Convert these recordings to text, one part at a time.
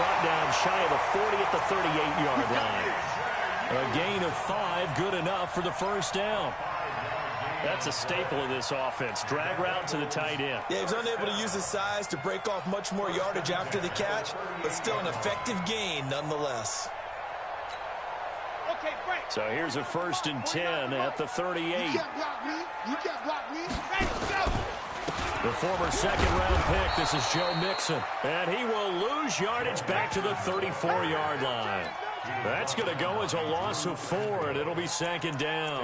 brought down shy of the 40 at the 38-yard line. A gain of 5, good enough for the first down. That's a staple of this offense. Drag route to the tight end. Yeah, he's unable to use his size to break off much more yardage after the catch, but still an effective gain nonetheless. So here's a 1st and 10 at the 38. You can't block me. You can't block me. The former second-round pick, this is Joe Mixon. And he will lose yardage back to the 34-yard line. That's going to go as a loss of 4, and it'll be 2nd down.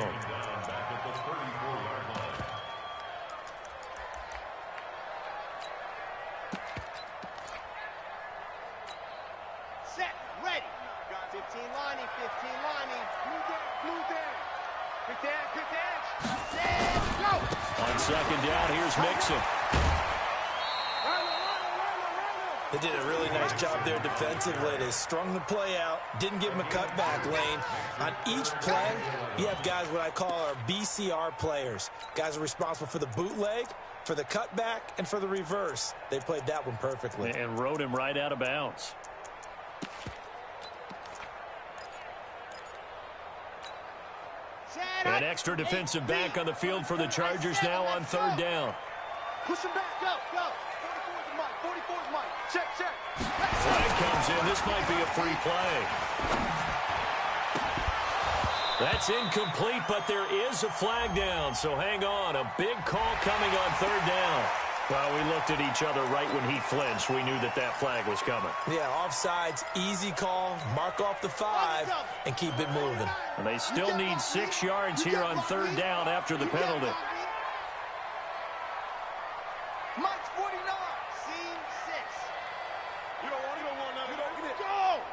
Set, ready. 15 lining, 15 lining. Blue down. Quick dash. Set, go. On 2nd down, here's Mixon. They did a really nice job there defensively. They strung the play out, didn't give him a cutback lane. On each play, you have guys what I call our BCR players. Guys are responsible for the bootleg, for the cutback, and for the reverse. They played that one perfectly. And rode him right out of bounds. An extra defensive back on the field for the Chargers now on 3rd down. Push him back, go. 44's Mike. Check. Flag comes in. This might be a free play. That's incomplete, but there is a flag down, so hang on. A big call coming on 3rd down. Well, we looked at each other right when he flinched. We knew that flag was coming. Yeah, offsides, easy call, mark off the 5, and keep it moving. And they still need 6 yards here on 3rd down after the penalty. Mike's 49. Seam 6. You don't want nothing. Go!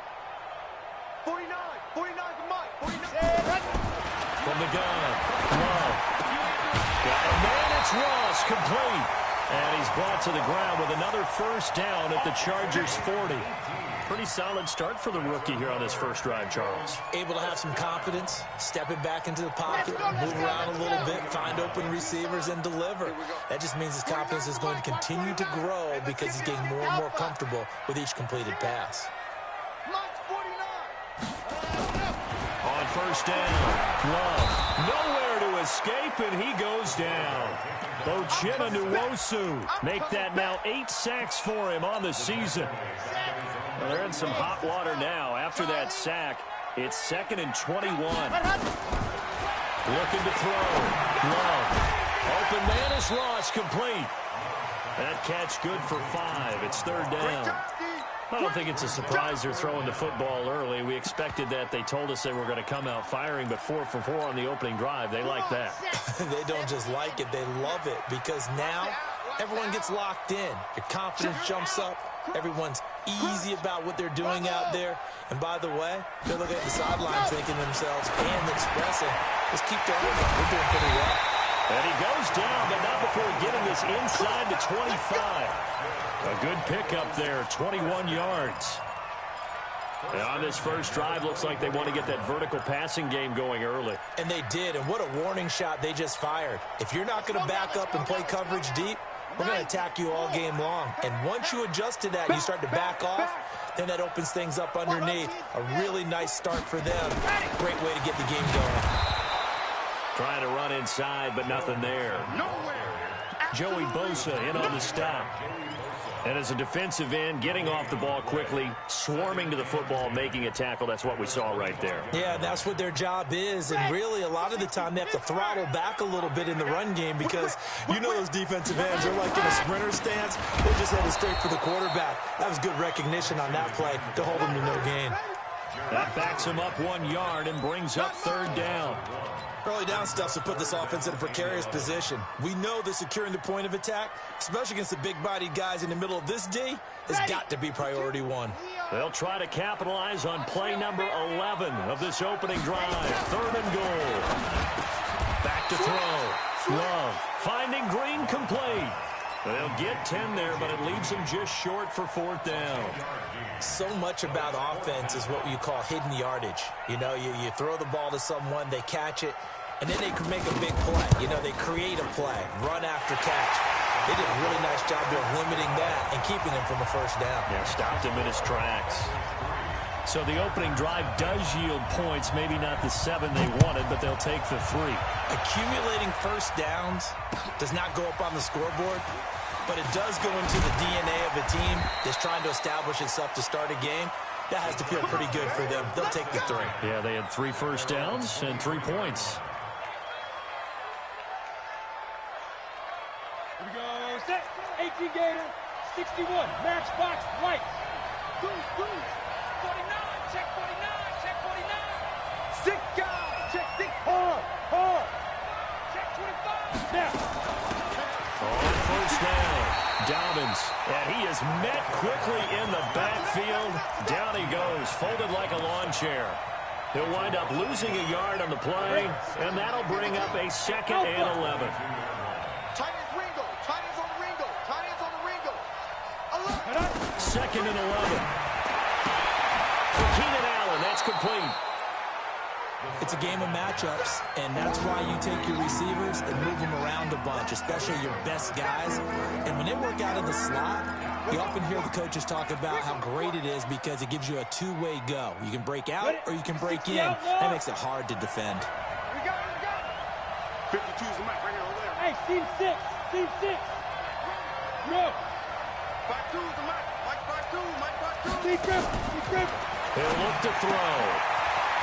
49 to Mike. 49. From the gun. Love. Got a man. It's Ross. Complete. And he's brought to the ground with another 1st down at the Chargers' 40. Pretty solid start for the rookie here on his first drive, Charles. Able to have some confidence, stepping back into the pocket, move around a little bit, find open receivers, and deliver. That just means his confidence is going to continue to grow because he's getting more and more comfortable with each completed pass. On 1st down, Love. Nowhere to escape, and he goes down. Ohhzilla Nwosu make that now 8 sacks for him on the season. Well, they're in some hot water now. After that sack, it's 2nd and 21. Looking to throw. Love. Open man is Ross, complete. That catch good for 5. It's 3rd down. I don't think it's a surprise they're throwing the football early. We expected that. They told us they were going to come out firing, but 4 for 4 on the opening drive. They like that. They don't just like it, they love it, because now everyone gets locked in. Your confidence jumps up. Everyone's easy about what they're doing out there. And by the way, they're looking at the sideline thinking to themselves and expressing, let's keep going. We're doing pretty well. And he goes down, but not before getting this inside the 25. A good pickup there, 21 yards. And on this first drive, looks like they want to get that vertical passing game going early. And they did, and what a warning shot they just fired. If you're not going to back up and play coverage deep, we're going to attack you all game long. And once you adjust to that and you start to back off, then that opens things up underneath. A really nice start for them. Great way to get the game going. Trying to run inside, but nothing there. Joey Bosa in on the stop. And as a defensive end, getting off the ball quickly, swarming to the football, making a tackle. That's what we saw right there. Yeah, that's what their job is. And really, a lot of the time, they have to throttle back a little bit in the run game because you know those defensive ends are like in a sprinter stance. They just headed straight for the quarterback. That was good recognition on that play to hold them to no gain. That backs him up 1 yard and brings up 3rd down. Early down stuff to put this offense in a precarious position. We know that securing the point of attack, especially against the big-bodied guys in the middle of this D, has got to be priority 1. They'll try to capitalize on play number 11 of this opening drive. 3rd and goal. Back to throw. Love finding Green, complete. They'll get 10 there, but it leaves them just short for 4th down. So much about offense is what you call hidden yardage. You know, you throw the ball to someone, they catch it, and then they can make a big play. You know, they create a play, run after catch. They did a really nice job there of limiting that and keeping him from a first down. Yeah, stopped him in his tracks. So the opening drive does yield points, maybe not the 7 they wanted, but they'll take the 3. Accumulating first downs does not go up on the scoreboard, but it does go into the DNA of a team that's trying to establish itself to start a game. That has to feel pretty good for them. They'll take the 3. Yeah, they had 3 first downs and 3 points. Here we go. Set. 18 Gator. 61. Matchbox white. Goose, goose. 49. Check 49. Check 49. 6 guys. Check 6. Hard. Hard. Check 25. Now. On first down, Dobbins, and he is met quickly in the backfield. Down he goes, folded like a lawn chair. He'll wind up losing a yard on the play, and that'll bring up a 2nd and 11. Tight ends Ringo. Tight ends on the Ringo. Tight ends on the Ringo. 2nd and 11. For Keenan Allen, that's complete. It's a game of matchups, and that's why you take your receivers and move them around a bunch, especially your best guys. And when they work out of the slot, you often hear the coaches talk about how great it is because it gives you a two-way go. You can break out or you can break in. That makes it hard to defend. We got it, we got it. 52's the mic right here over there. Hey, team 6. Team 6. No. 52's the mic. Mike 52. Mike 52. Team Griffin. Team Griffin. He'll look to throw.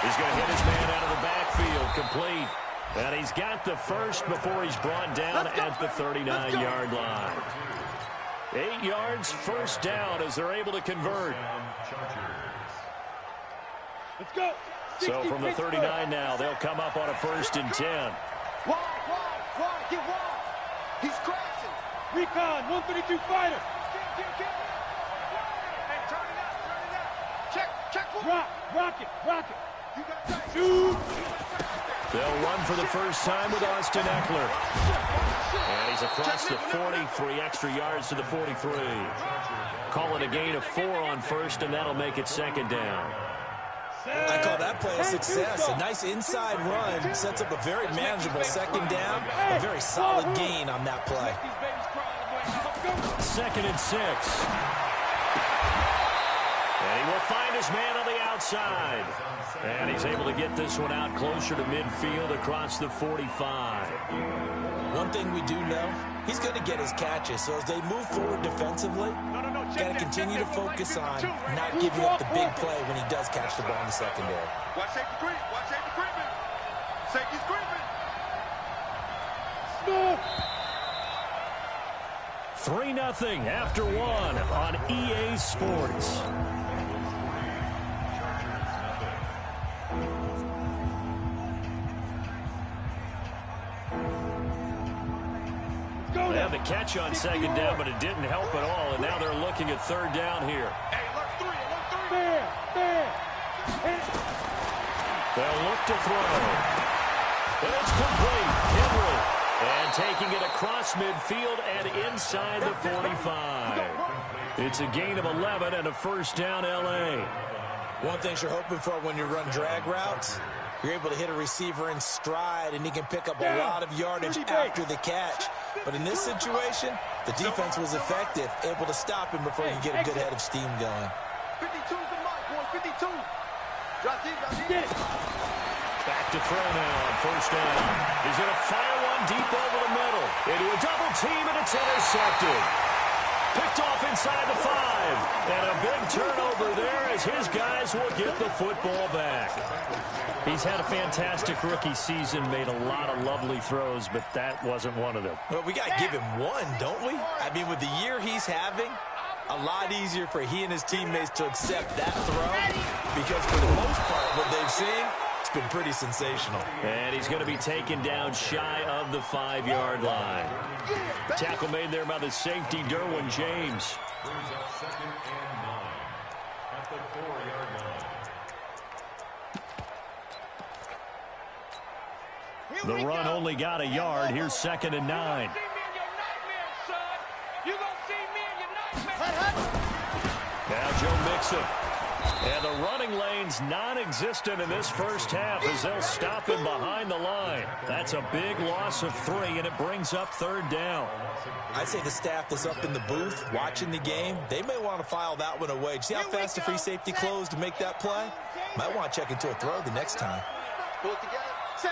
He's going to hit his man out of the backfield, complete. And he's got the first before he's brought down at the 39-yard line. 8 yards, first down as they're able to convert. Let's go. So from the 39 now, they'll come up on a 1st and 10. Wide, get wide. He's crashing. Recon, 132 fighter. Get. Hey, turn it out. Check. Rock it. You got that. Shoot. They'll run for the first time with Austin Eckler. And he's across the 40, 3 extra yards to the 43. Call it a gain of 4 on 1st, and that'll make it 2nd down. I call that play a success. A nice inside run sets up a very manageable 2nd down. A very solid gain on that play. 2nd and 6. And he will find his man on the outside. And he's able to get this one out closer to midfield across the 45. One thing we do know, he's going to get his catches. So as they move forward defensively, got to continue to focus on not giving up the big play when he does catch the ball in the secondary. Watch safety creep. Watch safety creeping. Safety's creeping. Smooth. 3-0 after 1 on EA Sports. They had the catch on 2nd down, but it didn't help at all, and now they're looking at 3rd down here. Hey, look 3. Fair. They'll look to throw. And it's complete. Henry. And taking it across midfield and inside the 45. It's a gain of 11 and a 1st down, L.A. One thing you're hoping for when you run drag routes, you're able to hit a receiver in stride, and he can pick up a lot of yardage after the catch. But in this situation, the defense was effective, able to stop him before you get a good head of steam going. 52's the mic, boy. 52. Drop deep. Get it. Back to throw now on 1st down. He's going to fire one deep over the middle. Into a double team, and it's intercepted. Picked off inside the 5. And a big turnover there as his guys will get the football back. He's had a fantastic rookie season, made a lot of lovely throws, but that wasn't one of them. Well, we got to give him one, don't we? I mean, with the year he's having, a lot easier for he and his teammates to accept that throw because for the most part, what they've seen, it's been pretty sensational. And he's going to be taken down shy of the 5-yard line. Tackle made there by the safety, Derwin James. Brings up 2nd and 9 at the 4-yard line. The run only got a yard. Here's 2nd and 9. Now Joe Mixon. And the running lane's non-existent in this first half as they'll stop him behind the line. That's a big loss of 3, and it brings up 3rd down. I'd say the staff is up in the booth watching the game. They may want to file that one away. See how fast the free safety closed to make that play? Might want to check into a throw the next time. Pull it together. Safe.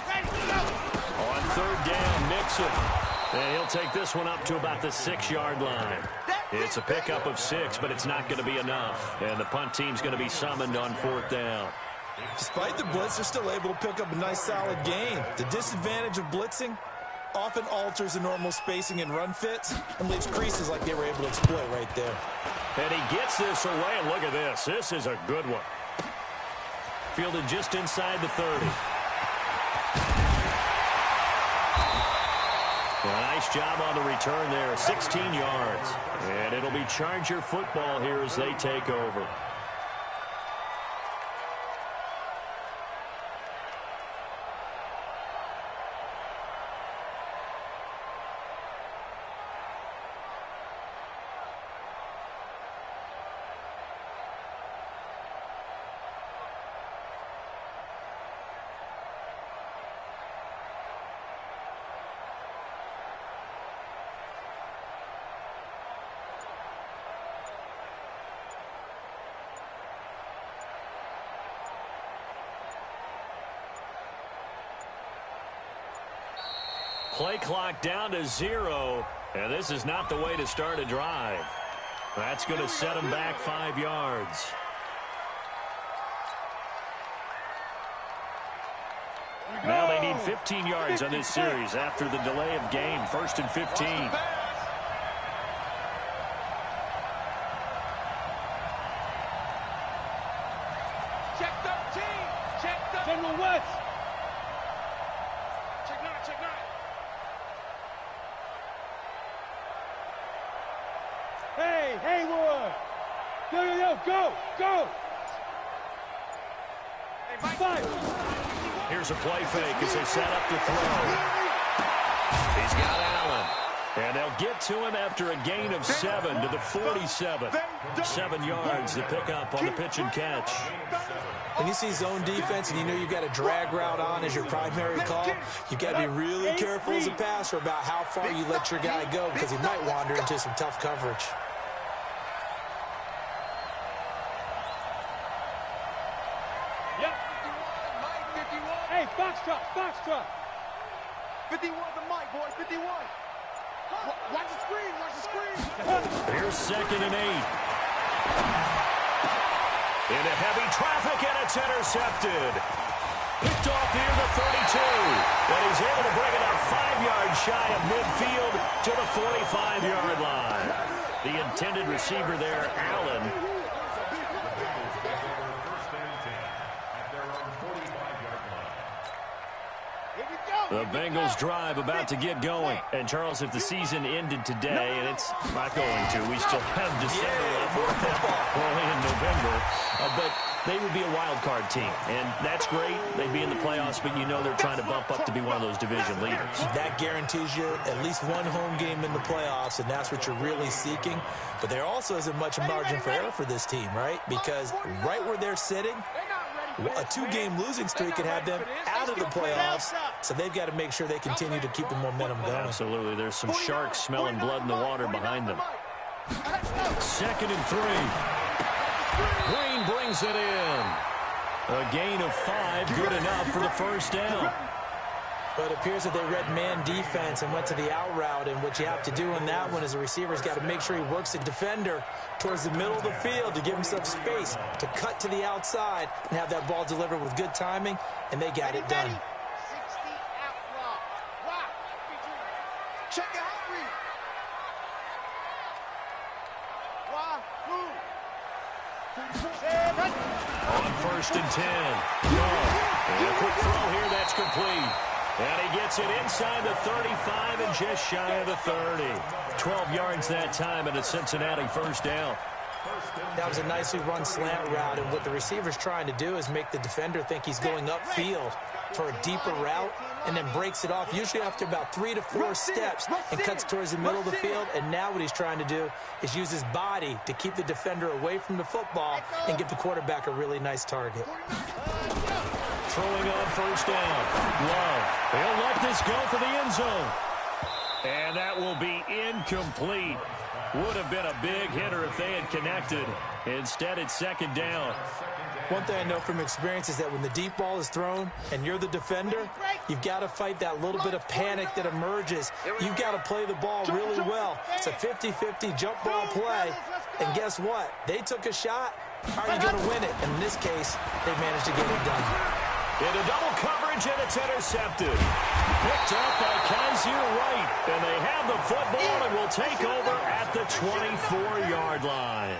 Ready, go. On 3rd down, Mixon. And he'll take this one up to about the 6-yard line. It's a pickup of 6, but it's not going to be enough. And the punt team's going to be summoned on 4th down. Despite the blitz, they're still able to pick up a nice, solid gain. The disadvantage of blitzing often alters the normal spacing and run fits and leaves creases like they were able to exploit right there. And he gets this away, and look at this. This is a good one. Fielded just inside the 30. A nice job on the return there, 16 yards. And it'll be Charger football here as they take over. Play clock down to 0, and this is not the way to start a drive. That's going to set them back 5 yards. Now they need 15 yards on this series after the delay of game. 1st and 15. Check 13. Check 13. General West. Check 9. Check 9. Hey, Haywood. Go. Hey, Mike. Five. Here's a play fake as they set up to throw. He's got Allen. And they'll get to him after a gain of 7 to the 47. 7 yards to pick up on the pitch and catch. When you see zone defense and you know you've got a drag route on as your primary call, you've got to be really careful as a passer about how far you let your guy go because he might wander into some tough coverage. Yep. Hey, Foxtrot. 51 the mic, boys, 51. Watch the screen. Here's 2nd and 8. Into heavy traffic, and it's intercepted. Picked off near the 32. And he's able to bring it up 5 yards shy of midfield to the 45-yard line. The intended receiver there, Allen. The Bengals drive about to get going. And, Charles, if the season ended today, and it's not going to, we still have December left, early in November, but they would be a wild card team. And that's great. They'd be in the playoffs, but you know they're trying to bump up to be one of those division leaders. That guarantees you at least one home game in the playoffs, and that's what you're really seeking. But there also isn't much margin for error for this team, right? Because right where they're sitting, a 2-game losing streak could have them out of the playoffs, so they've got to make sure they continue to keep the momentum going. Absolutely. There's some sharks smelling blood in the water behind them. 2nd and 3. Green brings it in. A gain of 5, good enough for the 1st down. But it appears that they read man defense and went to the out route, and what you have to do in that one is the receiver's got to make sure he works the defender towards the middle of the field to give himself space to cut to the outside and have that ball delivered with good timing, and they got it done. 60 out block. Wow. Check it out, read. On 1st and 10. And a quick throw here, that's complete. And he gets it inside the 35 and just shy of the 30. 12 yards that time, and a Cincinnati 1st down. That was a nicely run slant route, and what the receiver's trying to do is make the defender think he's going upfield for a deeper route, and then breaks it off, usually after about 3 to 4 steps, and cuts towards the middle of the field. And now what he's trying to do is use his body to keep the defender away from the football and give the quarterback a really nice target. Throwing on first down. Love. He'll let this go for the end zone. And that will be incomplete. Would have been a big hitter if they had connected. Instead, it's second down. One thing I know from experience is that when the deep ball is thrown and you're the defender, you've got to fight that little bit of panic that emerges. You've got to play the ball really well. It's a 50-50 jump ball play. And guess what? They took a shot. How are you going to win it? And in this case, they managed to get it done. Into double coverage, and it's intercepted. Picked up by Kaiser Wright. And they have the football and will take over at the 24-yard line.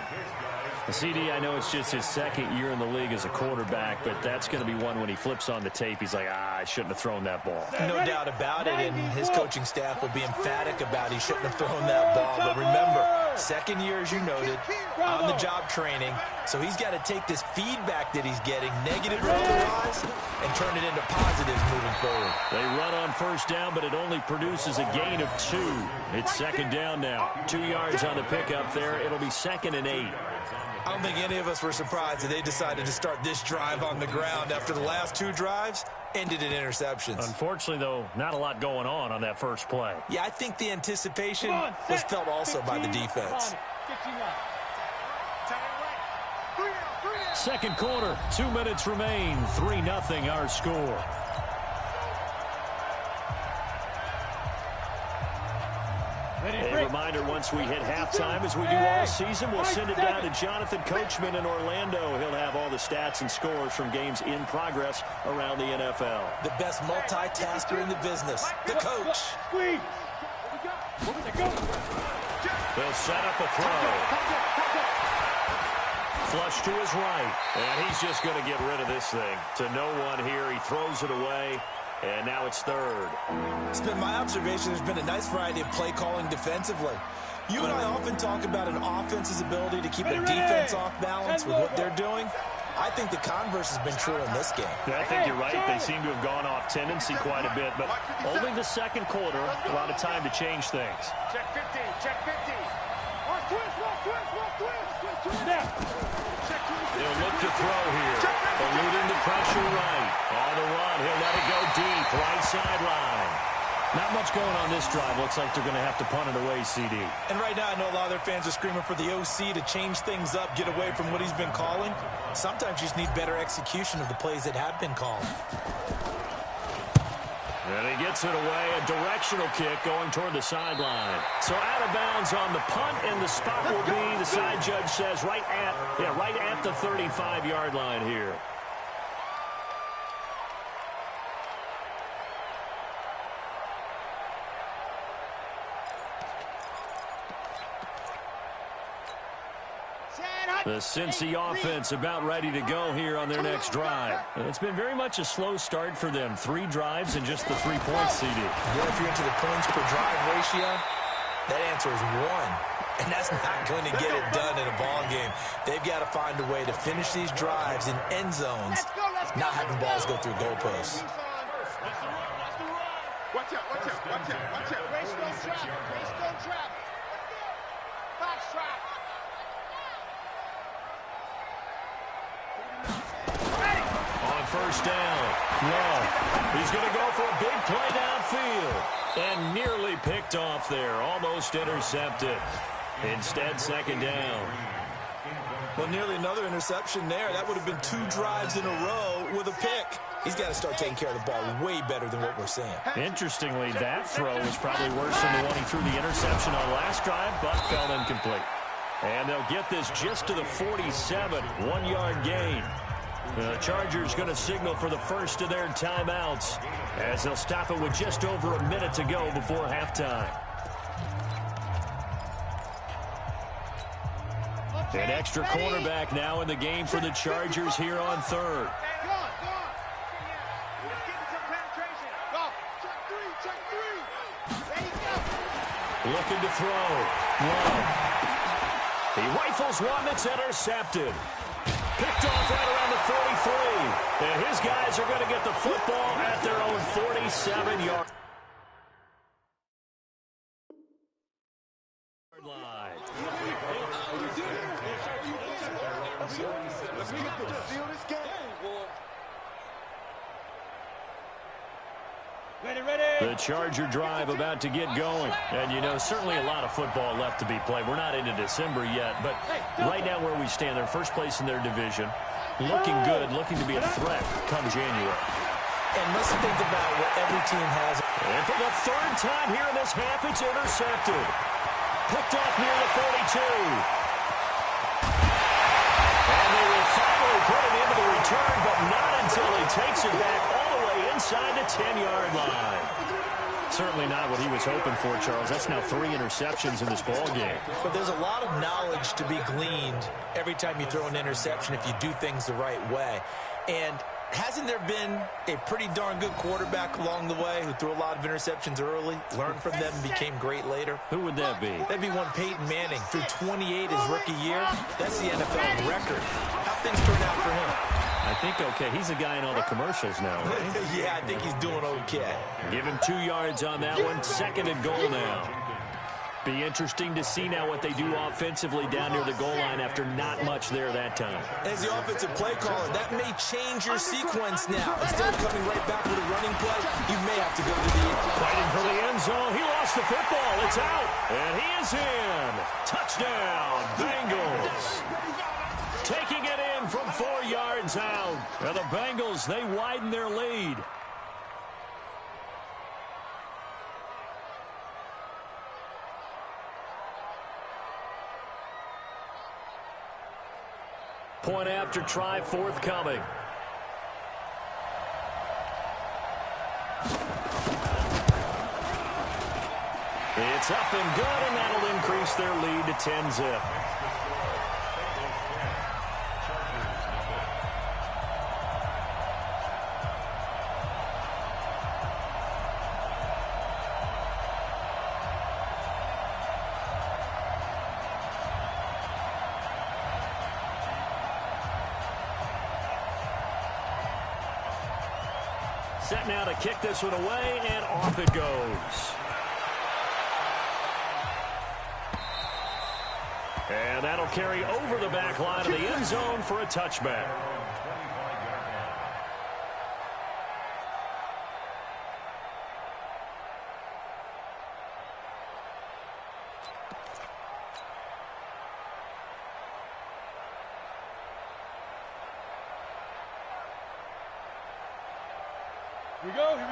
CD, I know it's just his second year in the league as a quarterback, but that's going to be one when he flips on the tape. He's like, I shouldn't have thrown that ball. No doubt about it, and his coaching staff will be emphatic about he shouldn't have thrown that ball. But remember, second year, as you noted, on-the-job training, so he's got to take this feedback that he's getting, negative or otherwise, and turn it into positives moving forward. They run on first down, but it only produces a gain of 2. It's second down now. 2 yards on the pickup there. It'll be 2nd and 8. I don't think any of us were surprised that they decided to start this drive on the ground after the last 2 drives ended in interceptions. Unfortunately, though, not a lot going on that first play. Yeah, I think the anticipation was felt also by the defense. Second quarter, 2 minutes remain. 3-0 our score. A reminder, once we hit halftime, as we do all season, we'll send it down to Jonathan Coachman in Orlando. He'll have all the stats and scores from games in progress around the NFL. The best multitasker in the business, the coach. They'll set up a throw. Flush to his right, and he's just going to get rid of this thing. To no one here, he throws it away. And now it's third. It's been my observation there's been a nice variety of play calling defensively. You and I often talk about an offense's ability to keep a defense off balance with what they're doing. I think the converse has been true in this game. Yeah, I think you're right. They seem to have gone off tendency quite a bit, but only the second quarter, a lot of time to change things. Check 50, check 50. They'll look to throw here. Eluding the pressure right. On the run, he'll let it go deep. Right sideline. Not much going on this drive. Looks like they're going to have to punt it away, CD. And right now, I know a lot of their fans are screaming for the OC to change things up, get away from what he's been calling. Sometimes you just need better execution of the plays that have been called. And he gets it away, a directional kick going toward the sideline. So out of bounds on the punt, and the spot will be, the side judge says, right at the 35-yard line here. The Cincy offense about ready to go here on their next drive. It's been very much a slow start for them. 3 drives and just the 3 points, CD. Yeah, if you're into the points per drive ratio, that answer is 1. And that's not going to get it done in a ball game. They've got to find a way to finish these drives in end zones, not having balls go through goalposts. Watch out, watch out, watch out, watch out. Race don't trap, race don't trap. Box trap. On first down, Love. He's going to go for a big play downfield. And nearly picked off there. Almost intercepted. Instead, second down. Well, nearly another interception there. That would have been 2 drives in a row with a pick. He's got to start taking care of the ball way better than what we're seeing. Interestingly, that throw was probably worse than the one he threw the interception on last drive, but fell incomplete. And they'll get this just to the 47, 1-yard gain. The Chargers going to signal for the first of their timeouts as they'll stop it with just over a minute to go before halftime. An extra quarterback now in the game for the Chargers here on third. Looking to throw. Love. He rifles one that's intercepted. Picked off right around the 43. And his guys are going to get the football at their own 47-yard line. Let's seal this game. The Charger drive about to get going. And, you know, certainly a lot of football left to be played. We're not into December yet, but right now where we stand, they're first place in their division. Looking good, looking to be a threat come January. And let's think about what every team has. And for the third time here in this half, it's intercepted. Picked off near the 42. And they will finally put it into the return, but not until he takes it back all the way inside the 10-yard line. Certainly not what he was hoping for, Charles. That's now 3 interceptions in this ball game. But there's a lot of knowledge to be gleaned every time you throw an interception if you do things the right way. And hasn't there been a pretty darn good quarterback along the way who threw a lot of interceptions early, learned from them, and became great later? Who would that be? That'd be one Peyton Manning. Threw 28 his rookie year. That's the NFL record. How things turned out for him? I think okay. He's a guy in all the commercials now, right? Yeah, I think he's doing okay. Give him 2 yards on that one. 2nd and goal now. Be interesting to see now what they do offensively down near the goal line after not much there that time. As the offensive play caller, that may change your sequence now. Instead of coming right back with a running play, you may have to go to the end. Fighting for the end zone. He lost the football. It's out. And he is in. Touchdown, Bengals. Taking it in from 4 yards out. And the Bengals, they widen their lead. Point after try forthcoming. It's up and good, and that'll increase their lead to 10-zip. Set now to kick this one away, and off it goes. And that'll carry over the back line of the end zone for a touchback.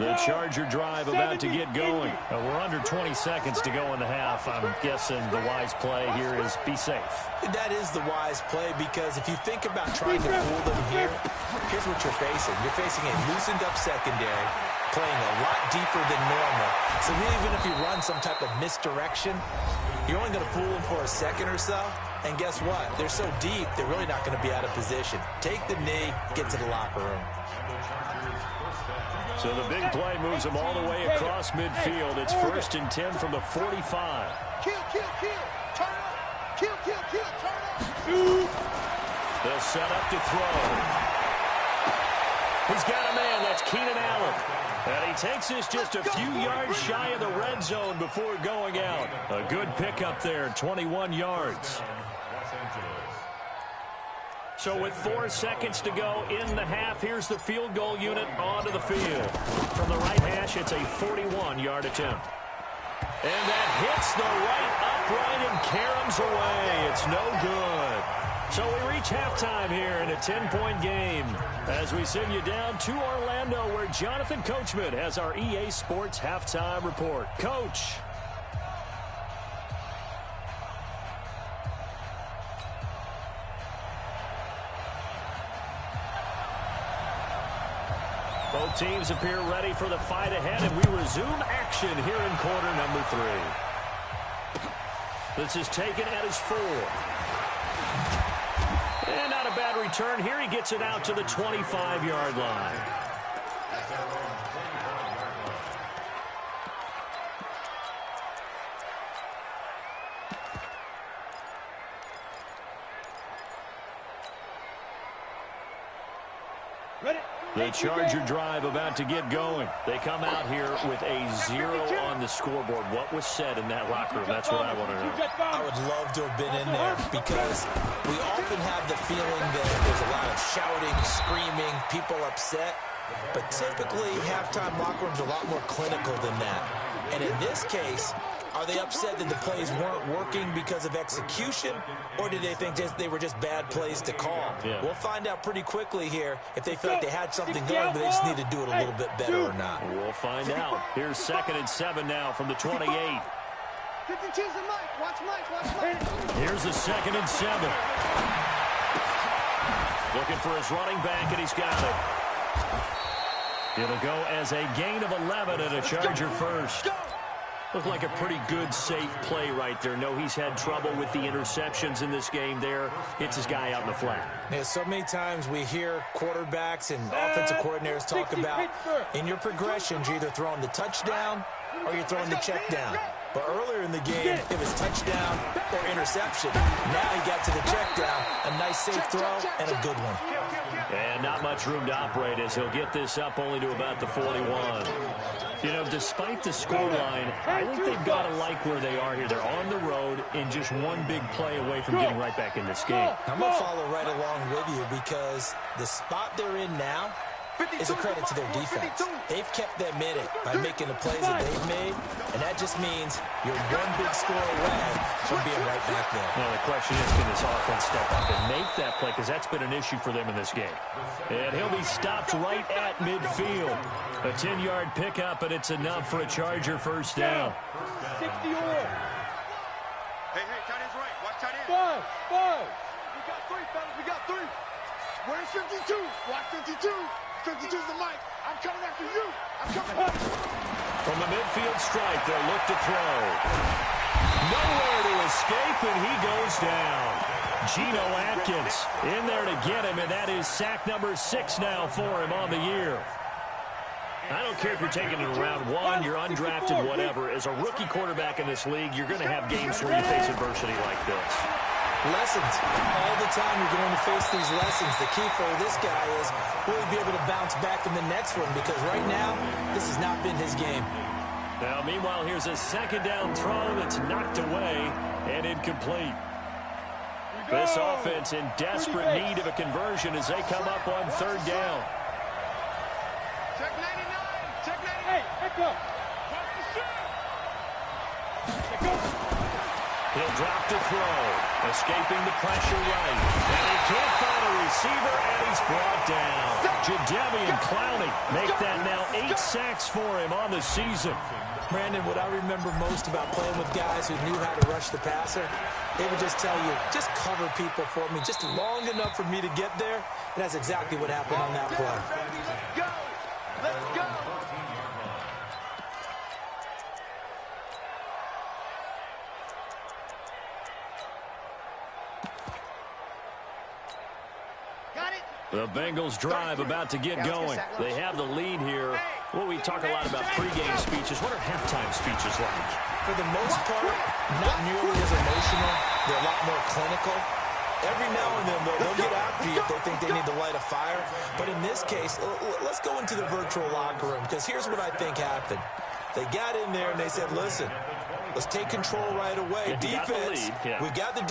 The Charger drive about to get going. We're under 20 seconds to go in the half. I'm guessing the wise play here is be safe. That is the wise play, because if you think about trying to fool them here, here's what you're facing. You're facing a loosened up secondary, playing a lot deeper than normal. So even if you run some type of misdirection, you're only going to fool them for a second or so. And guess what? They're so deep, they're really not going to be out of position. Take the knee, get to the locker room. So the big play moves them all the way across midfield. It's 1st and 10 from the 45. Kill, kill, kill. Turn up. Kill, kill, kill. Turn up. They'll set up to throw. He's got a man. That's Keenan Allen. And he takes this just a few yards shy of the red zone before going out. A good pickup there, 21 yards. So with 4 seconds to go in the half, here's the field goal unit onto the field. From the right hash, it's a 41-yard attempt. And that hits the right upright and caroms away. It's no good. So we reach halftime here in a 10-point game as we send you down to Orlando, where Jonathan Coachman has our EA Sports halftime report. Coach. Both teams appear ready for the fight ahead, and we resume action here in quarter number 3. This is taken at his 4. And not a bad return here. He gets it out to the 25-yard line. The Charger drive about to get going. They come out here with a 0 on the scoreboard. What was said in that locker room? That's what I want to know. I would love to have been in there because we often have the feeling that there's a lot of shouting, screaming, people upset. But typically, halftime locker rooms are a lot more clinical than that. And in this case, are they upset that the plays weren't working because of execution, or did they think they were just bad plays to call? Yeah. We'll find out pretty quickly here if they felt like they had something going, but they just need to do it a little bit better or not. We'll find out. Here's 2nd and 7 now from the 28. 52's the mic. Watch Mike. Here's the 2nd and 7. Looking for his running back, and he's got it. It'll go as a gain of 11 and a Charger first. Looked like a pretty good, safe play right there. No, he's had trouble with the interceptions in this game there. Hits his guy out in the flat. Yeah, so many times we hear quarterbacks and offensive coordinators talk about in your progressions, you're either throwing the touchdown or you're throwing the check down. But earlier in the game, it was touchdown or interception. Now he got to the check down, a nice safe throw, and a good one. And not much room to operate as he'll get this up only to about the 41. You know, despite the scoreline, I think they've got to like where they are here. They're on the road and just one big play away from getting right back in this game. I'm going to follow right along with you because the spot they're in now is a credit to their defense. They've kept them in it by making the plays that they've made, and that just means you're one big score away from being right back there. Well, the question is, can this offense step up and make that play? Because that's been an issue for them in this game. And he'll be stopped right at midfield. A 10-yard pickup, and it's enough for a Charger first down. 60 or. Hey, tight end's right. Watch tight end. 5. We got 3, fellas. We got 3. Where's 52? Watch 52. 52's the mic. I'm coming after you. I'm coming after you. From the midfield stripe, they'll look to throw. Nowhere to escape, and he goes down. Geno Atkins in there to get him, and that is sack number 6 now for him on the year. I don't care if you're taking it in round 1, you're undrafted, whatever. As a rookie quarterback in this league, you're going to have games where you face adversity like this. Lessons. All the time you're going to face these lessons. The key for this guy is will he be able to bounce back in the next one, because right now, this has not been his game. Now, meanwhile, here's a second down throw that's knocked away and incomplete. This offense in desperate need of a conversion as they come up on 3rd down. Check 99. Check 99. Hey, echo. He'll drop to throw, escaping the pressure right. And he can't find a receiver, and he's brought down. Jadeveon Clowney make that now 8 sacks for him on the season. Brandon, what I remember most about playing with guys who knew how to rush the passer, they would just tell you, just cover people for me, just long enough for me to get there. And that's exactly what happened on that play. Let's go. Let's go. The Bengals drive about to get going. They have the lead here. Well, we talk a lot about pregame speeches. What are halftime speeches like? For the most part, not nearly as emotional. They're a lot more clinical. Every now and then, they'll get after you if they think they need to light a fire. But in this case, let's go into the virtual locker room, because here's what I think happened. They got in there and they said, listen, let's take control right away. Defense, we got the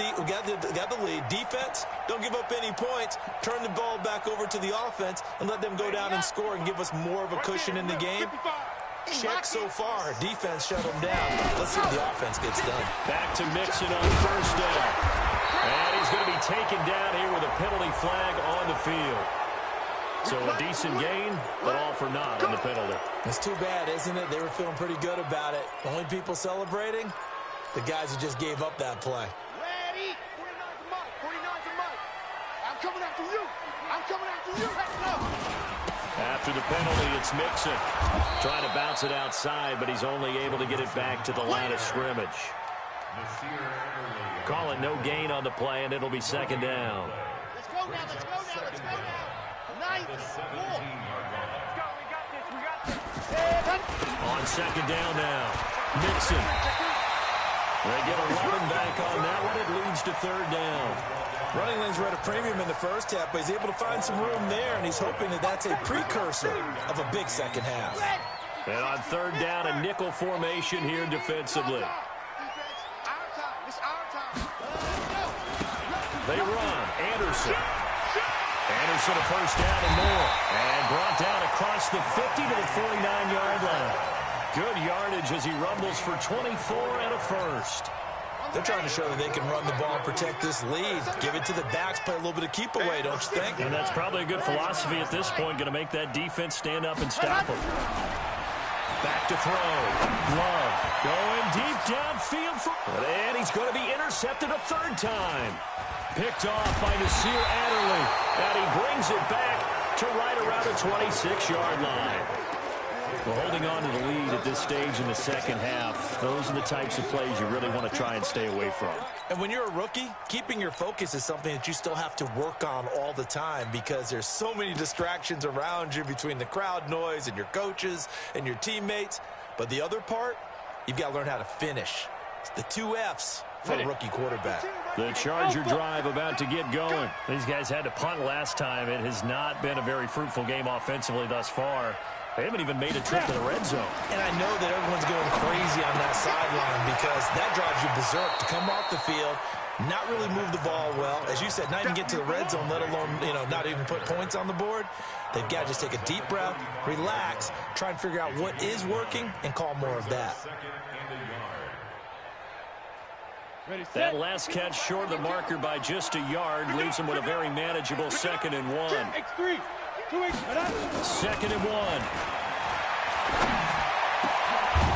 lead. Defense, don't give up any points. Turn the ball back over to the offense and let them go down and score and give us more of a cushion in the game. Check so far. Defense shut them down. Let's see if the offense gets done. Back to Mixon on 1st down. And he's going to be taken down here with a penalty flag on the field. So a decent gain, but all for naught on the penalty. It's too bad, isn't it? They were feeling pretty good about it. Only people celebrating, the guys who just gave up that play. Ready? 49's a mic. 49's a mic. I'm coming after you. I'm coming after you. Let's go. After the penalty, it's Mixon. Trying to bounce it outside, but he's only able to get it back to the line of scrimmage. Call it no gain on the play, and it'll be 2nd down. Let's go now. Let's go now. Let's go now. 9, 4. Let's go. We got this. We got this. On 2nd down now, Mixon. They get 11 back on that one. It leads to 3rd down. Running lanes were at a premium in the first half, but he's able to find some room there, and he's hoping that that's a precursor of a big second half. And on third down, a nickel formation here defensively. They run. Anderson. Anderson a first down and more. And brought down across the 50 to the 49-yard line. Good yardage as he rumbles for 24 and a first. They're trying to show that they can run the ball and protect this lead. Give it to the backs, play a little bit of keep away, don't you think? And that's probably a good philosophy at this point, going to make that defense stand up and stop them. Back to throw. Love going deep downfield. And he's going to be intercepted a third time. Picked off by Nasir Adderley. And he brings it back to right around the 26-yard line. Well, holding on to the lead at this stage in the second half, those are the types of plays you really want to try and stay away from. And when you're a rookie, keeping your focus is something that you still have to work on all the time because there's so many distractions around you between the crowd noise and your coaches and your teammates. But the other part, you've got to learn how to finish. It's the 2 Fs for a rookie quarterback. The Charger drive about to get going. These guys had to punt last time. It has not been a very fruitful game offensively thus far. They haven't even made a trip to the red zone. And I know that everyone's going crazy on that sideline because that drives you berserk to come off the field, not really move the ball well. As you said, not even get to the red zone, let alone, not even put points on the board. They've got to just take a deep breath, relax, try and figure out what is working, and call more of that. That last catch short of the marker by just a yard leaves them with a very manageable 2nd and 1. 2nd and 1.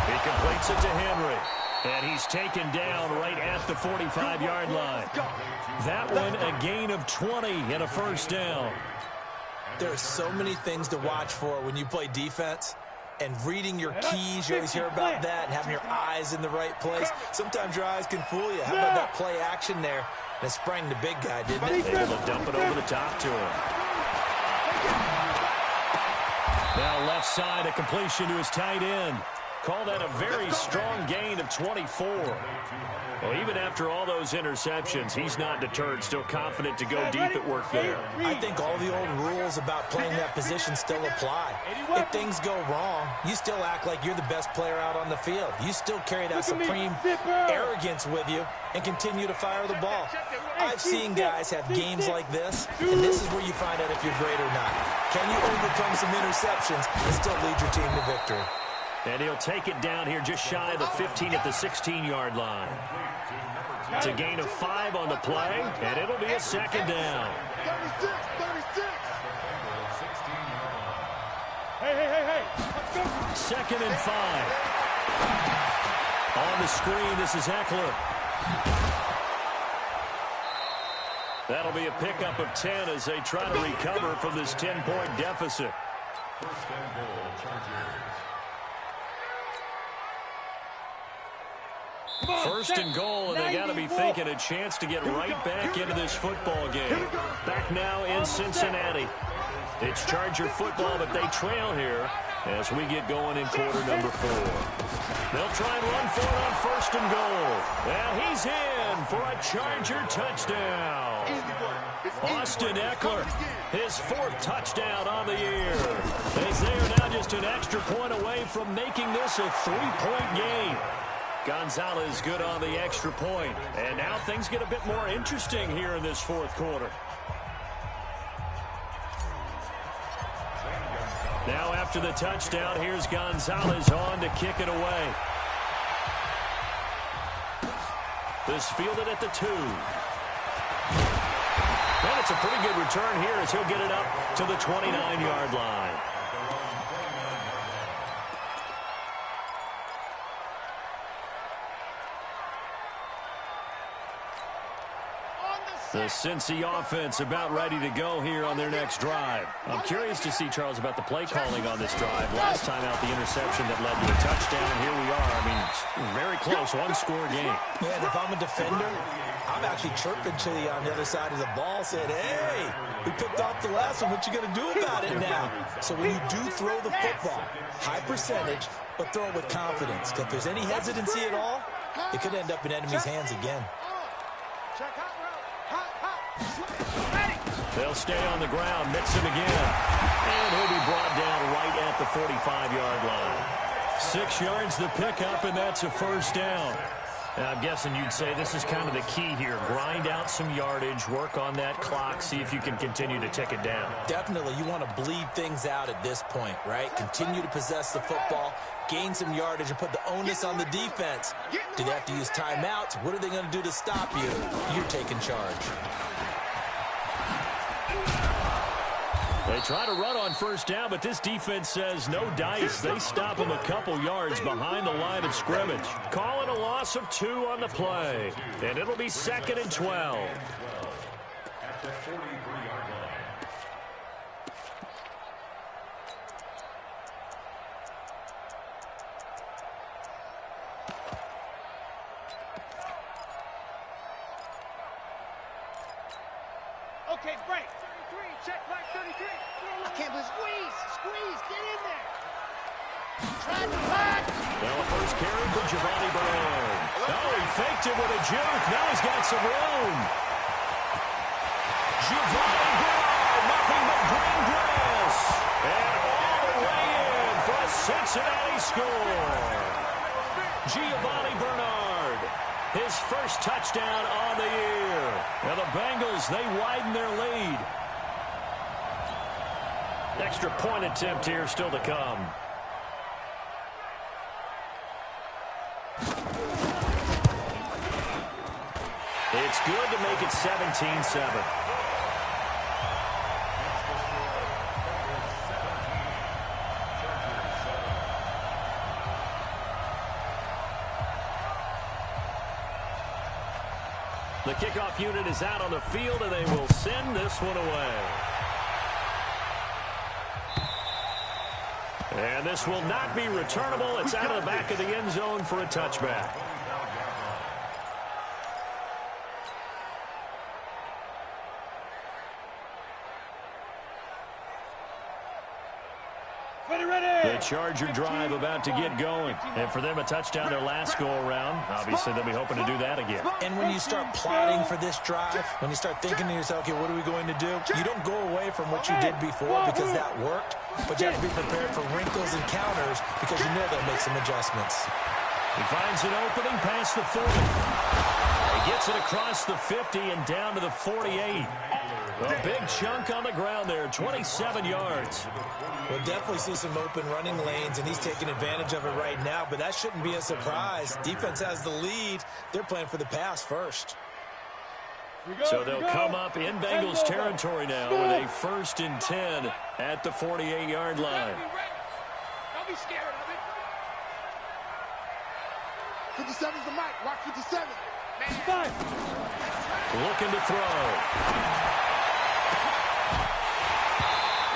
He completes it to Henry. And he's taken down right at the 45-yard line. That one a gain of 20 and a first down. There are so many things to watch for when you play defense. And reading your keys, you always hear about that, and having your eyes in the right place. Sometimes your eyes can fool you. How about that play action there? And it sprang the big guy, didn't it? Able to dump it over the top to him. Now left side, a completion to his tight end. Call that a very strong gain of 24. Well, even after all those interceptions, he's not deterred, still confident to go deep at work there. I think all the old rules about playing that position still apply. If things go wrong, you still act like you're the best player out on the field. You still carry that supreme arrogance with you and continue to fire the ball. I've seen guys have games like this, and this is where you find out if you're great or not. Can you overcome some interceptions and still lead your team to victory? And he'll take it down here just shy of the 15 at the 16-yard line. It's a gain of 5 on the play, and it'll be a 2nd down. 36. Hey. 2nd and 5. On the screen, this is Eckler. That'll be a pickup of 10 as they try to recover from this 10-point deficit. First and goal, Chargers. First and goal, and they got to be thinking a chance to get right back into this football game. Back now in Cincinnati. It's Charger football, but they trail here as we get going in quarter number 4. They'll try and run for it on 1st and goal. And he's in for a Charger touchdown. Austin Eckler, his 4th touchdown on the year. As they are now just an extra point away from making this a 3-point game. Gonzalez good on the extra point. And now things get a bit more interesting here in this 4th quarter. Now after the touchdown, here's Gonzalez on to kick it away. This fielded at the 2. And it's a pretty good return here as he'll get it up to the 29-yard line. The Cincy offense about ready to go here on their next drive. I'm curious to see, Charles, about the play calling on this drive. Last time out, the interception that led to a touchdown, and here we are. I mean, very close, one-score game. Man, if I'm a defender, I'm actually chirping Chili on the other side of the ball, saying, hey, we picked off the last one. What you going to do about it now? So when you do throw the football, high percentage, but throw it with confidence. Because if there's any hesitancy at all, it could end up in enemy's hands again. Check out route. Hot. They'll stay on the ground, mix him again. And he'll be brought down right at the 45-yard line. 6 yards the pickup, and that's a first down. Now, I'm guessing you'd say this is kind of the key here. Grind out some yardage, work on that clock, see if you can continue to tick it down. Definitely. You want to bleed things out at this point, right? Continue to possess the football, gain some yardage, and put the onus on the defense. Do they have to use timeouts? What are they going to do to stop you? You're taking charge. They try to run on first down, but this defense says no dice. They stop them a couple yards behind the line of scrimmage. Call it a loss of 2 on the play, and it'll be 2nd and 12. At the 43-yard line. Okay, break. 33, check back 33. I can't believe squeeze, get in there. Try to pass. Now a first carry for Giovanni Bernard. Oh, he faked it with a juke. Now he's got some room. Giovanni Bernard, nothing but green grass. And all the way in for a Cincinnati score. Giovanni Bernard, his first touchdown on the year. Now the Bengals, they widen their lead. Extra point attempt here still to come. It's good to make it 17-7. The kickoff unit is out on the field, and they will send this one away. And this will not be returnable. It's out of the back of the end zone for a touchback. The Charger drive about to get going. And for them, a touchdown their last go-around. Obviously, they'll be hoping to do that again. And when you start plotting for this drive, when you start thinking to yourself, okay, what are we going to do? You don't go away from what you did before because that worked, but you have to be prepared for wrinkles and counters because you know they'll make some adjustments. He finds an opening past the 40. He gets it across the 50 and down to the 48. A big chunk on the ground there, 27 yards. We'll definitely see some open running lanes, and he's taking advantage of it right now, but that shouldn't be a surprise. Defense has the lead. They're playing for the pass first. So they'll come up in Bengals territory now with a 1st and 10 at the 48-yard line. Don't be scared of it. 57's the mic. Watch 57. Looking to throw.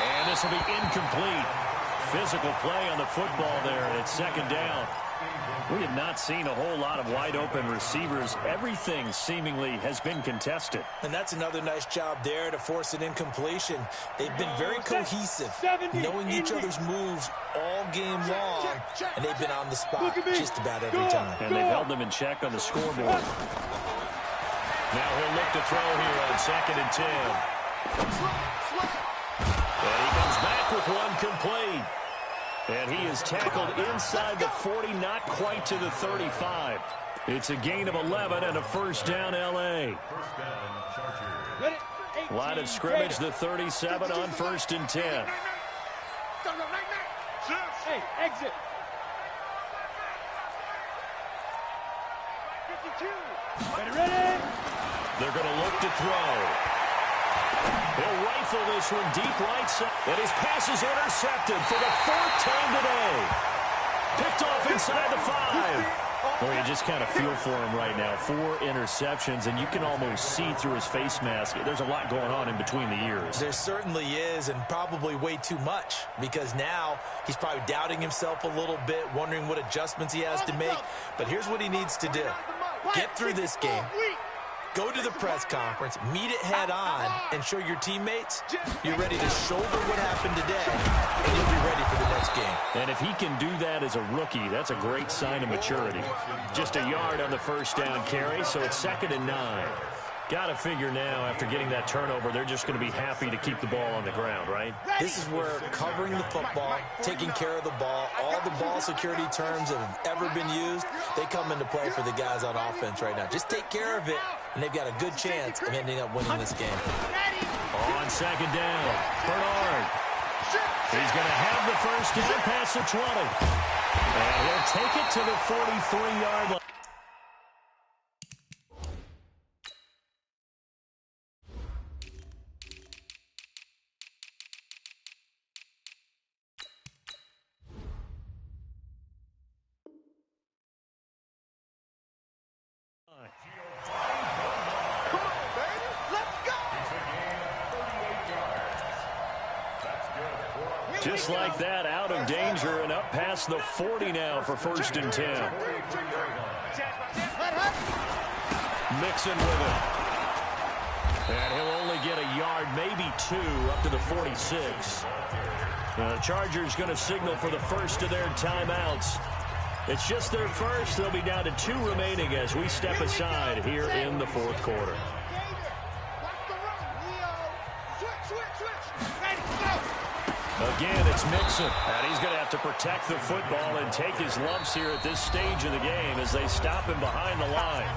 And this will be incomplete. Physical play on the football there, and it's 2nd down. We have not seen a whole lot of wide-open receivers. Everything seemingly has been contested. And that's another nice job there to force an incompletion. They've been very cohesive, knowing each other's moves all game long, and they've been on the spot just about every time. And they've held them in check on the scoreboard. Now he'll look to throw here on 2nd and 10. And he comes back with one complete. And he is tackled inside the 40, not quite to the 35. It's a gain of 11 and a 1st down, L.A. Line of scrimmage, the 37 on 1st and 10. Hey, exit. 52. Ready? They're going to look to throw. He'll rifle this one deep right side. And his pass is intercepted for the 4th time today. Picked off inside the 5. Well, you just kind of feel for him right now. 4 interceptions, and you can almost see through his face mask. There's a lot going on in between the ears. There certainly is, and probably way too much, because now he's probably doubting himself a little bit, wondering what adjustments he has to make. But here's what he needs to do. Get through this game. Go to the press conference, meet it head on, and show your teammates you're ready to shoulder what happened today, and you'll be ready for the next game. And if he can do that as a rookie, that's a great sign of maturity. Just a yard on the 1st down carry, so it's 2nd and 9. Got to figure now, after getting that turnover, they're just going to be happy to keep the ball on the ground, right? This is where covering the football, taking care of the ball, all the ball security terms that have ever been used, they come into play for the guys on offense right now. Just take care of it, and they've got a good chance of ending up winning this game. On second down, Bernard. He's going to have the first down past the 20. And he'll take it to the 43-yard line. Just like that, out of danger and up past the 40 now for first and 10. Mixon with it. And he'll only get a yard, maybe 2, up to the 46. Now the Chargers going to signal for the first of their timeouts. It's just their first. They'll be down to 2 remaining as we step aside here in the fourth quarter. Again, it's Mixon, and he's going to have to protect the football and take his lumps here at this stage of the game as they stop him behind the line.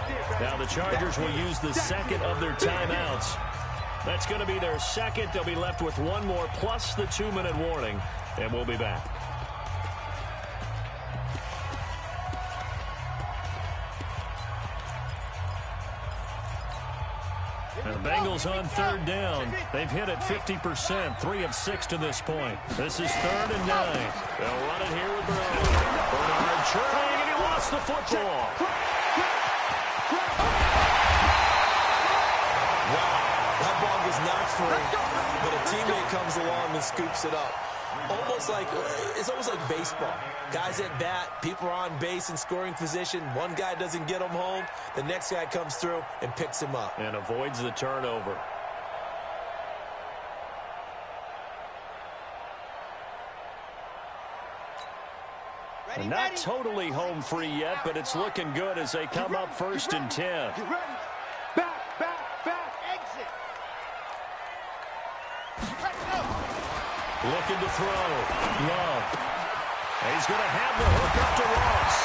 Now the Chargers will use the second of their timeouts. That's going to be their second. They'll be left with one more plus the 2-minute warning, and we'll be back. And the Bengals on third down. They've hit it 50%, 3 of 6 to this point. This is 3rd and 9. They'll run it here with Bernard. Bernard churning, and he lost the football. Wow, that ball was not free, but a teammate comes along and scoops it up. It's almost like baseball. Guys at bat, people are on base in scoring position. One guy doesn't get him home. The next guy comes through and picks him up. And avoids the turnover. And not totally home free yet, but it's looking good as they come up 1st and 10. Looking to throw. Love. And he's going to have the hook up to Ross.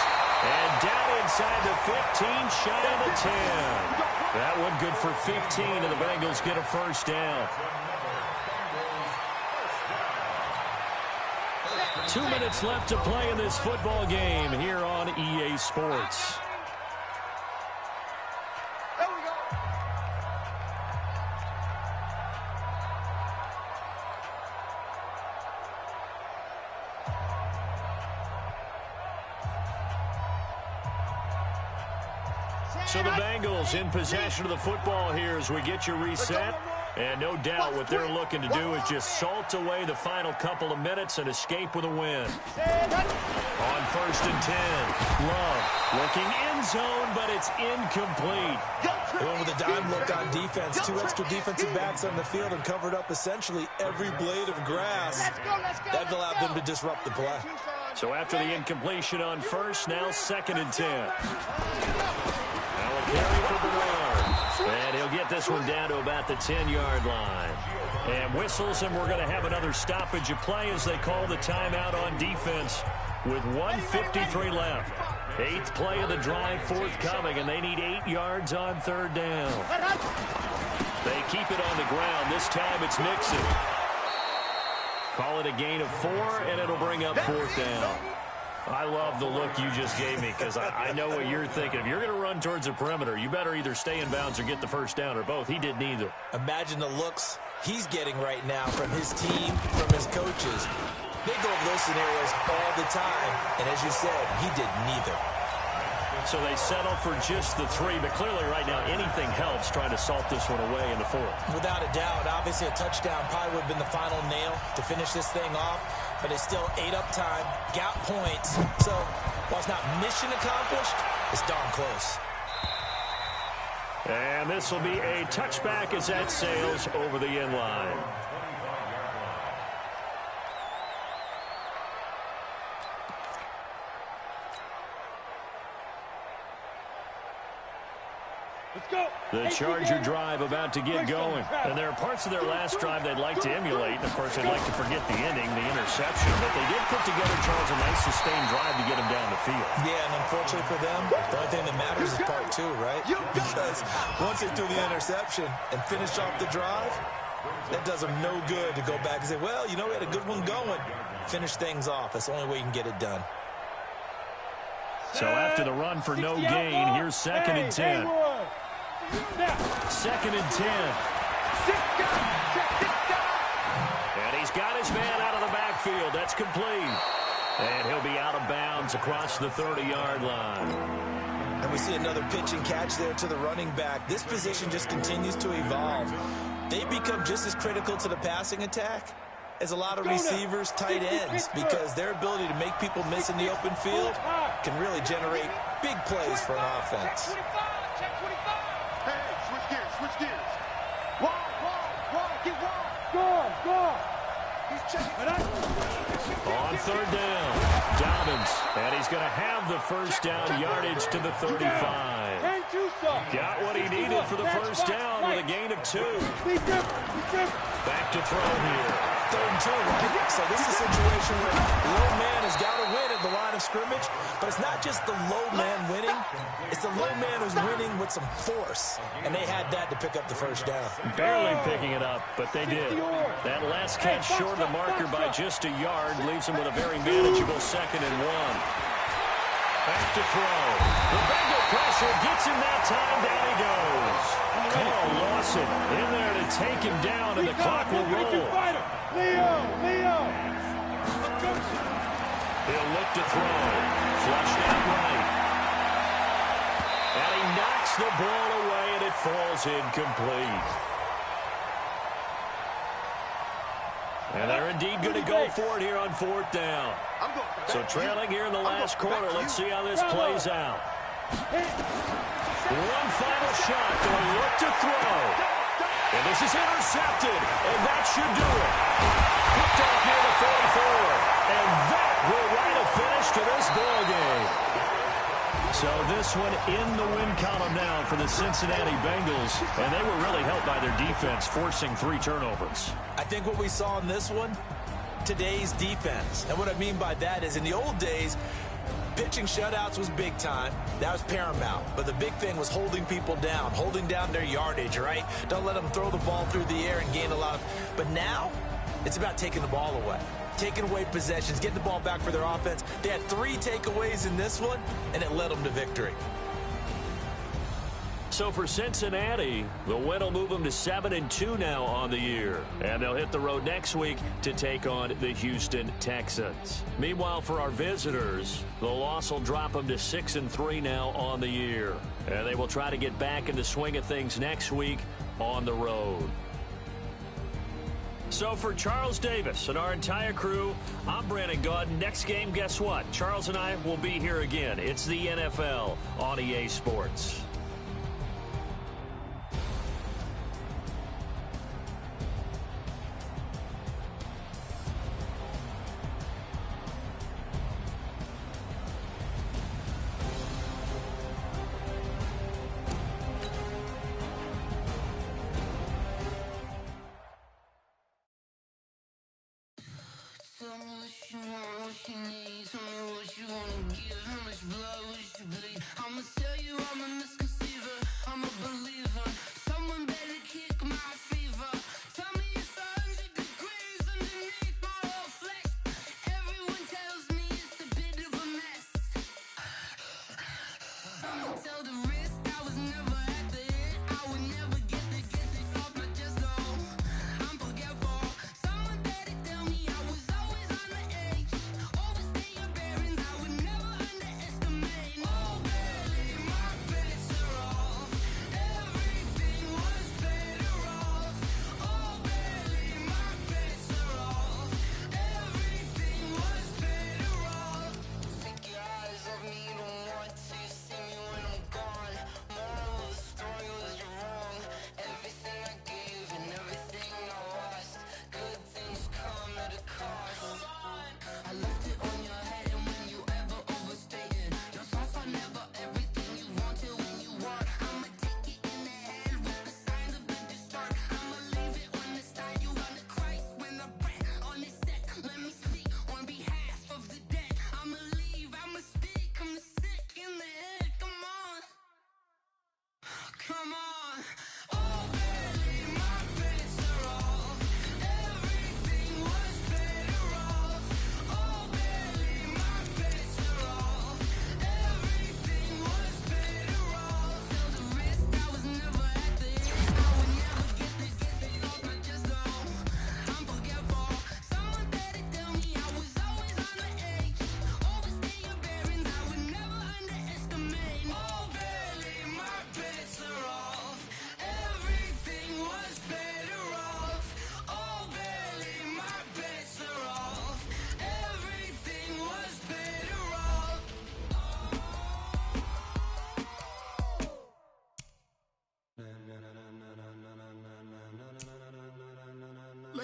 And down inside the 15, shy of the 10. That one good for 15, and the Bengals get a first down. 2 minutes left to play in this football game here on EA Sports. So the Bengals in possession of the football here as we get you reset. And no doubt what they're looking to do is just salt away the final couple of minutes and escape with a win. On 1st and 10, Love looking end zone, but it's incomplete. They went with a dime look on defense. 2 extra defensive backs on the field and covered up essentially every blade of grass. That allowed them to disrupt the play. So after the incompletion on 1st, now 2nd and 10. Carry for Bernard. And he'll get this one down to about the 10-yard line. And whistles, and we're going to have another stoppage of play as they call the timeout on defense with 1:53 left. 8th play of the drive forthcoming, and they need 8 yards on 3rd down. They keep it on the ground. This time it's Mixon. Call it a gain of 4, and it'll bring up 4th down. I love the look you just gave me because I know what you're thinking. If you're going to run towards the perimeter, you better either stay in bounds or get the first down or both. He did neither. Imagine the looks he's getting right now from his team, from his coaches. They go over those scenarios all the time, and as you said, he did neither. So they settle for just the 3, but clearly right now anything helps trying to salt this one away in the 4th. Without a doubt, obviously a touchdown probably would have been the final nail to finish this thing off, but it's still 8 up time, got points. So while it's not mission accomplished, it's darn close. And this will be a touchback as that sails over the end line. The Charger drive about to get going. And there are parts of their last drive they'd like to emulate. And, of course, they'd like to forget the ending, the interception. But they did put together, Charles, a nice sustained drive to get them down the field. Yeah, and unfortunately for them, the only thing that matters is part two, right? Because once they threw the interception and finished off the drive, that does them no good to go back and say, well, you know, we had a good one going. Finish things off. That's the only way you can get it done. So after the run for no gain, here's 2nd and 10. 2nd and 10. And he's got his man out of the backfield. That's complete. And he'll be out of bounds across the 30-yard line. And we see another pitch and catch there to the running back. This position just continues to evolve. They become just as critical to the passing attack as a lot of receivers, tight ends, because their ability to make people miss in the open field can really generate big plays for an offense. Hey, switch gears. Wide, get wide. Go. He's checking. On 3rd down, Dobbins, and he's going to have the first down yardage to the 35. Got what he needed for the first down with a gain of 2. Back to throw here. 3rd and 2, right? So this is a situation where the low man has got to win at the line of scrimmage, but it's not just the low man winning. It's the low man who's winning with some force, and they had that to pick up the first down. Barely picking it up, but they did. That last catch short of the marker by just a yard leaves him with a very manageable 2nd and 1. Back to throw. The Bengal pressure gets him that time. Down he goes. Carl Lawson in there to take him down, and the clock will roll. Leo. He'll look to throw. Flushed out right. And he knocks the ball away, and it falls incomplete. And they're indeed going to go for it here on 4th down. So trailing here in the last quarter. Let's see how this plays out. One final shot. Going to look to throw. And this is intercepted. And that should do it. Picked off near the 44. And that will write a finish to this ball game. So this one in the win column now for the Cincinnati Bengals. And they were really helped by their defense, forcing 3 turnovers. I think what we saw in this one, today's defense. And what I mean by that is in the old days, pitching shutouts was big time. That was paramount. But the big thing was holding people down, holding down their yardage, right? Don't let them throw the ball through the air and gain a lot of... But now, it's about taking the ball away. Taking away possessions, getting the ball back for their offense. They had 3 takeaways in this one, and it led them to victory. So for Cincinnati, the win will move them to 7-2 now on the year. And they'll hit the road next week to take on the Houston Texans. Meanwhile, for our visitors, the loss will drop them to 6-3 now on the year. And they will try to get back in the swing of things next week on the road. So for Charles Davis and our entire crew, I'm Brandon Gaudin. Next game, guess what? Charles and I will be here again. It's the NFL on EA Sports.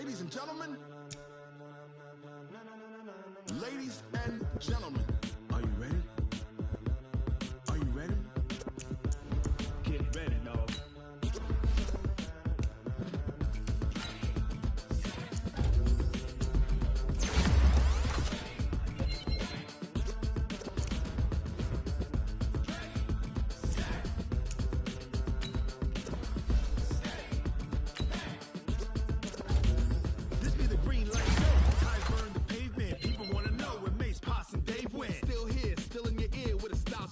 Ladies and gentlemen. Ladies and gentlemen. Are you ready? Are you ready? Get ready, dog.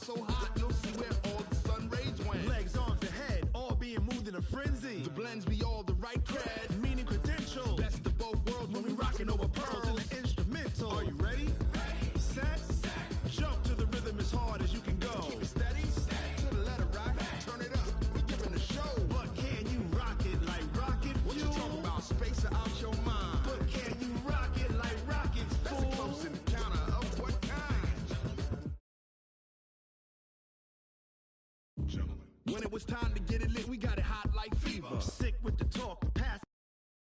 So hot, you'll see where all the sun rays went. Legs on the head, all being moved in a frenzy. The blends be all the right cred, meaning credentials. Best of both worlds when we rockin' over pearls in the instrumental. Are you ready? Ready, set, jump to the rhythm as hard as you can go. Keep it steady, to the letter right. Turn it up, we giving the show. But can you rock it like rocket fuel? What you talking about? Space out your mind. But can you rock it like rockets, That's fool? a close encounter of what kind? Gentlemen. When it was time to get it lit, we got it hot like fever. Sick with the talk, pass